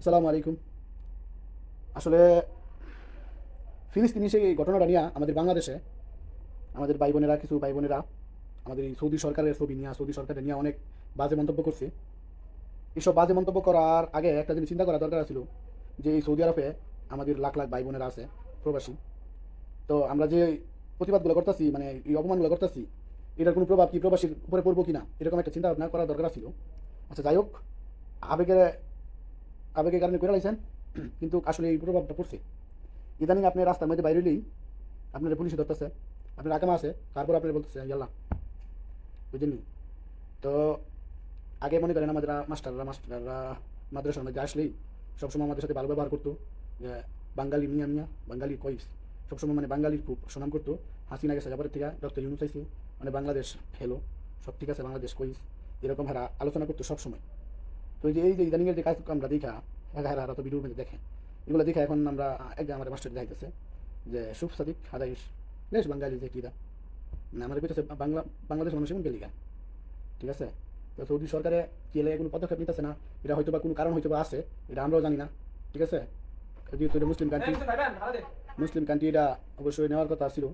আসসালামু আলাইকুম। আসলে ফিলিস্তিনি সেই ঘটনাটা নিয়ে আমাদের বাংলাদেশে আমাদের ভাই বোনেরা কিছু ভাই বোনেরা আমাদের এই সৌদি সরকারের ছবি নিয়ে সৌদি সরকারের নিয়ে অনেক বাজে মন্তব্য করছে। এইসব বাজে মন্তব্য করার আগে একটা জিনিস চিন্তা করা দরকার ছিল যে এই সৌদি আরবে আমাদের লাখ লাখ ভাই বোনেরা আছে প্রবাসী। তো আমরা যে প্রতিবাদগুলো করতেছি, মানে এই অপমানগুলো করতেছি, এটার কোনো প্রভাব কি প্রবাসীর উপরে পড়বো কিনা এরকম একটা চিন্তা ভাবনা করা দরকার ছিল। আচ্ছা, যাই হোক, আবেগের আবেগের কারণে করে লাইছেন, কিন্তু আসলে এই প্রভাবটা পড়ছে। ইদানিং আপনি রাস্তার মধ্যে বাইরে হলেই আপনার পুলিশে ধরতেছে, আপনার আকামা আছে, তারপর আপনি বলতেছে ইয়াল্লা, বুঝলেন? তো আগে মনে করেন আমাদের মাস্টাররা মাদ্রাসার মধ্যে আসলেই সবসময় আমাদের সাথে ভালো ব্যবহার করতো, যে বাঙালি মিয়া মিয়া, বাঙালি কইস, সবসময় মানে বাঙালির খুব সুনাম করতো। হাসিনা গেছে যাবার থেকে ডক্টর ইউনুস আইছে, মানে বাংলাদেশ হেলো, সব ঠিক আছে, বাংলাদেশ কইস, এরকম হারা আলোচনা করতো সবসময়। তো এই যে ইদানিংয়ের যে কাজ আমরা দেখা, হারা তো ভিডিওর মধ্যে দেখে, এগুলো দেখে এখন আমরা একদম আমার মাস্টার দেখাইতেছে যে সুফ সাদিক হাদাইশ বেশ বাঙালি যে কিরা, মানে আমাদের পেতেছে বাংলাদেশ মানুষ এমন গেলিগা, ঠিক আছে? তো সৌদি সরকারে কি এলে কোনো পদক্ষেপ নিতেছে না, এটা হয়তো বা কোনো কারণ হয়তো বা আছে, এটা আমরাও জানি না, ঠিক আছে? যেহেতু এটা মুসলিম কান্ট্রি এটা অবশ্যই নেওয়ার কথা ছিল,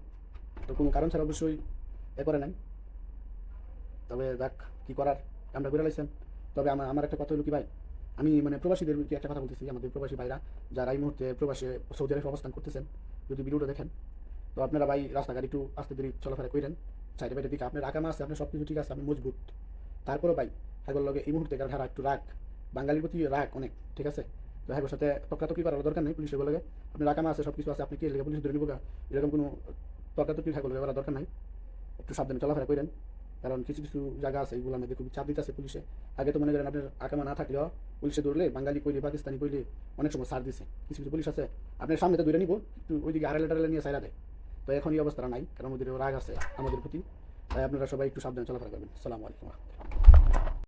তো কোনো কারণ ছাড়া অবশ্যই এ করে নাই। তবে দেখ কি করার, আমরা করে লাইছেন। তবে আমার আমার একটা কথা হলো কি ভাই, আমি মানে প্রবাসীদের কি একটা কথা বলতেছি, আমাদের প্রবাসী ভাইরা যারা এই মুহূর্তে প্রবাসে সৌদি আরবে অবস্থান করতেছেন, যদি ভিডিওটা দেখেন, তো আপনারা ভাই রাস্তাঘাট একটু আস্তে ধীরে চলাফেরা করেন। সাইডে বাইরে দিকে আপনার আকামা আছে, আপনার সব কিছু ঠিক আছে, আপনি মজবুত। তারপরে ভাই হ্যাগোর লগে এই মুহূর্তে কারণ একটু রাগ, বাঙালির প্রতি রাগ অনেক, ঠিক আছে? তো হ্যাগোর সাথে তর্কাতর্কি করার দরকার নেই, পুলিশের লাগে আপনার আকামা আছে, সব কিছু আছে, আপনি কি লেগে পুলিশ ধরে নিব, এরকম কোনো তর্কাতর্কি হ্যাগোর করার দরকার নাই। একটু সাবধানে চলাফেরা করেন, কারণ কিছু কিছু জায়গা আছে এগুলোর মধ্যে খুবই চাপ দিতেছে পুলিশে। আগে তো মনে করেন আপনার আকামা না থাকলেও পুলিশে ধরলে বাঙালি কইলে পাকিস্তানি কইলে অনেক সময় ছাড় দিছে। কিছু কিছু পুলিশ আছে আপনার সামনে তো ধরে নিব, একটু ওইদিকে আড়ালে টাড়ালে নিয়ে সাইরা দেয়। তো এখন এই অবস্থাটা নাই, কারণ ওদের রাগ আছে আমাদের প্রতি। তাই আপনারা সবাই একটু সাবধানে চলাফেরা করবেন। আসসালামু আলাইকুম।